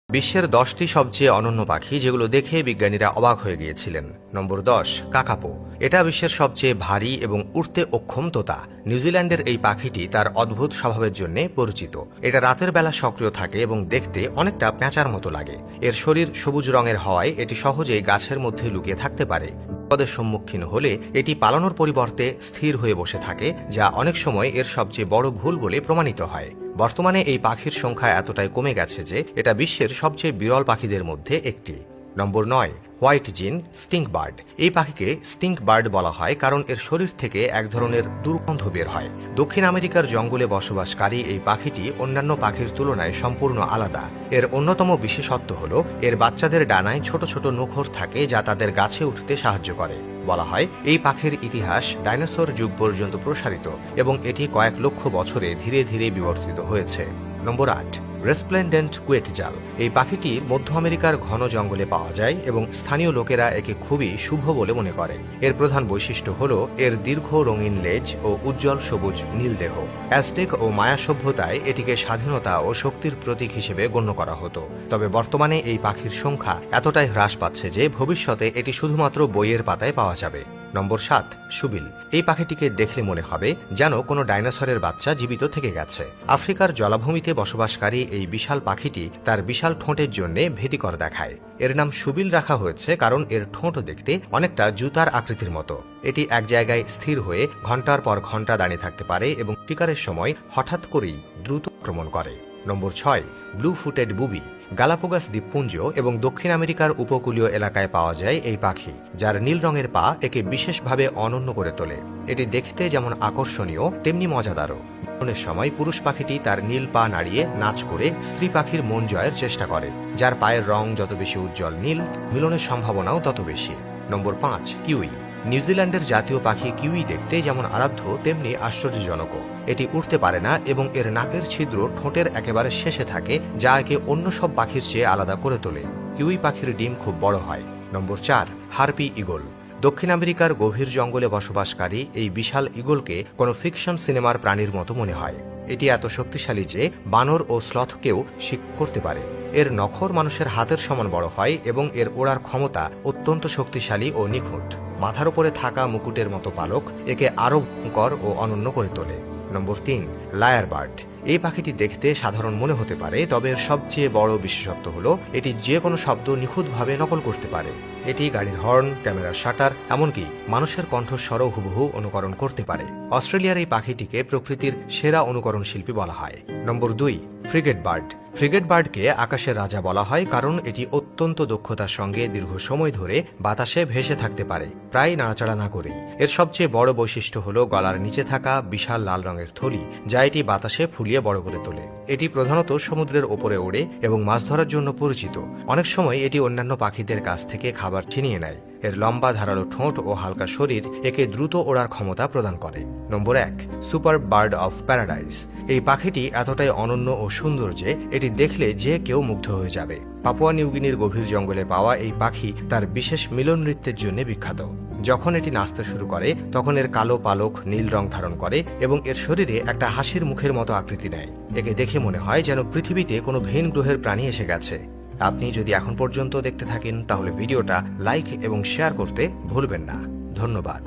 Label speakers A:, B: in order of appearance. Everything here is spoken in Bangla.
A: বিশ্বের 10টি সবচেয়ে অনন্য পাখি যেগুলো দেখে বিজ্ঞানীরা অবাক হয়ে গিয়েছিলেন। নম্বর 10, কাকাপো। এটা বিশ্বের সবচেয়ে ভারী এবং উড়তে অক্ষম তোতা। নিউজিল্যান্ডের এই পাখিটি তার অদ্ভুত স্বভাবের জন্য পরিচিত। এটা রাতের বেলা সক্রিয় থাকে এবং দেখতে অনেকটা পেঁচার মতো লাগে। এর শরীর সবুজ রঙের হওয়ায় এটি সহজেই গাছের মধ্যে লুকিয়ে থাকতে পারে। বিপদের সম্মুখীন হলে এটি পালানোর পরিবর্তে স্থির হয়ে বসে থাকে, যা অনেক সময় এর সবচেয়ে বড় ভুল বলে প্রমাণিত হয়। বর্তমানে এই পাখির সংখ্যা এতটাই কমে গেছে যে এটা বিশ্বের সবচেয়ে বিরল পাখিদের মধ্যে একটি। নম্বর 9, হোয়াইট জিন স্টিঙ্ক বার্ড। এই পাখিকে স্টিঙ্ক বার্ড বলা হয় কারণ এর শরীর থেকে এক ধরনের দুর্গন্ধ বের হয়। দক্ষিণ আমেরিকার জঙ্গলে বসবাসকারী এই পাখিটি অন্যান্য পাখির তুলনায় সম্পূর্ণ আলাদা। এর অন্যতম বিশেষত্ব হল এর বাচ্চাদের ডানায় ছোট ছোট নখর থাকে, যা তাদের গাছে উঠতে সাহায্য করে। বলা হয় এই পাখির ইতিহাস ডাইনোসর যুগ পর্যন্ত প্রসারিত এবং এটি কয়েক লক্ষ বছরে ধীরে ধীরে বিবর্তিত হয়েছে। নম্বর 8, রেসপ্লেন্ডেন্ট কুয়েটজাল। এই পাখিটি মধ্য আমেরিকার ঘন জঙ্গলে পাওয়া যায় এবং স্থানীয় লোকেরা একে খুবই শুভ বলে মনে করে। এর প্রধান বৈশিষ্ট্য হল এর দীর্ঘ রঙিন লেজ ও উজ্জ্বল সবুজ নীল দেহ। অ্যাজটেক ও মায়া সভ্যতায় এটিকে স্বাধীনতা ও শক্তির প্রতীক হিসেবে গণ্য করা হতো। তবে বর্তমানে এই পাখির সংখ্যা এতটাই হ্রাস পাচ্ছে যে ভবিষ্যতে এটি শুধুমাত্র বইয়ের পাতায় পাওয়া যাবে। নম্বর 7, সুবিল। এই পাখিটিকে দেখলে মনে হবে যেন কোনো ডাইনোসরের বাচ্চা জীবিত থেকে গেছে। আফ্রিকার জলাভূমিতে বসবাসকারী এই বিশাল পাখিটি তার বিশাল ঠোঁটের জন্য ভীতিকর দেখায়। এর নাম সুবিল রাখা হয়েছে কারণ এর ঠোঁট দেখতে অনেকটা জুতার আকৃতির মতো। এটি এক জায়গায় স্থির হয়ে ঘন্টার পর ঘন্টা দাঁড়িয়ে থাকতে পারে এবং শিকারের সময় হঠাৎ করেই দ্রুত আক্রমণ করে। নম্বর 6, ব্লু ফুটেড বুবি। গালাপোগাস দ্বীপপুঞ্জ এবং দক্ষিণ আমেরিকার উপকূলীয় এলাকায় পাওয়া যায় এই পাখি, যার নীল রঙের পা একে বিশেষভাবে অনন্য করে তোলে। এটি দেখতে যেমন আকর্ষণীয় তেমনি মজাদারও। মিলনের সময় পুরুষ পাখিটি তার নীল পা নাড়িয়ে নাচ করে স্ত্রী পাখির মন জয়ের চেষ্টা করে, যার পায়ের রং যত বেশি উজ্জ্বল নীল, মিলনের সম্ভাবনাও তত বেশি। নম্বর 5, কিউই। নিউজিল্যান্ডের জাতীয় পাখি কিউই দেখতে যেমন আরাধ্য তেমনি আশ্চর্যজনকও। এটি উড়তে পারে না এবং এর নাকের ছিদ্র ঠোঁটের একেবারে শেষে থাকে, যা একে অন্য সব পাখির চেয়ে আলাদা করে তোলে। কিউই পাখির ডিম খুব বড় হয়। নম্বর 4, হার্পি ইগল। দক্ষিণ আমেরিকার গভীর জঙ্গলে বসবাসকারী এই বিশাল ইগলকে কোনো ফিকশন সিনেমার প্রাণীর মতো মনে হয়। এটি এত শক্তিশালী যে বানর ও স্লথকেও শিকার করতে পারে। এর নখর মানুষের হাতের সমান বড় হয় এবং এর ওড়ার ক্ষমতা অত্যন্ত শক্তিশালী ও নিখুঁত। মাথার উপরে থাকা মুকুটের মতো পালক একে আরও ভয়ঙ্কর ও অনন্য করে তোলে। নম্বর 3, লায়ার বার্ড। এই পাখিটি দেখতে সাধারণ মনে হতে পারে, তবে এর সবচেয়ে বড় বিশেষত্ব হল এটি যে কোনো শব্দ নিখুঁতভাবে নকল করতে পারে। এটি গাড়ির হর্ন, ক্যামেরার শাটার, এমনকি মানুষের কণ্ঠস্বরও হুবহু অনুকরণ করতে পারে। অস্ট্রেলিয়ার এই পাখিটিকে প্রকৃতির সেরা অনুকরণ শিল্পী বলা হয়। নম্বর 2, ফ্রিগেট বার্ড। ফ্রিগেট বার্ডকে আকাশের রাজা বলা হয় কারণ এটি অত্যন্ত দক্ষতার সঙ্গে দীর্ঘ সময় ধরে বাতাসে ভেসে থাকতে পারে, প্রায় নাড়াচাড়া না করেই। এর সবচেয়ে বড় বৈশিষ্ট্য হল গলার নিচে থাকা বিশাল লাল রঙের থলি, যা এটি বাতাসে ফুলিয়ে বড় করে তোলে। এটি প্রধানত সমুদ্রের ওপরে ওড়ে এবং মাছ ধরার জন্য পরিচিত। অনেক সময় এটি অন্যান্য পাখিদের কাছ থেকে খাবার ছিনিয়ে নেয়। এর লম্বা ধারালো ঠোঁট ও হালকা শরীর একে দ্রুত ওড়ার ক্ষমতা প্রদান করে। নম্বর 1, সুপার বার্ড অফ প্যারাডাইস। এই পাখিটি এতটাই অনন্য ও সুন্দর যে এটি দেখলে যে কেউ মুগ্ধ হয়ে যাবে। পাপুয়া নিউগিনির গভীর জঙ্গলে পাওয়া এই পাখি তার বিশেষ মিলন নৃত্যের জন্য বিখ্যাত। যখন এটি নাচতে শুরু করে তখন এর কালো পালক নীল রং ধারণ করে এবং এর শরীরে একটা হাসির মুখের মতো আকৃতি নেয়। একে দেখে মনে হয় যেন পৃথিবীতে কোনো ভিন গ্রহের প্রাণী এসে গেছে। আপনি যদি এখন পর্যন্ত দেখতে থাকেন তাহলে ভিডিওটা লাইক এবং শেয়ার করতে ভুলবেন না। ধন্যবাদ।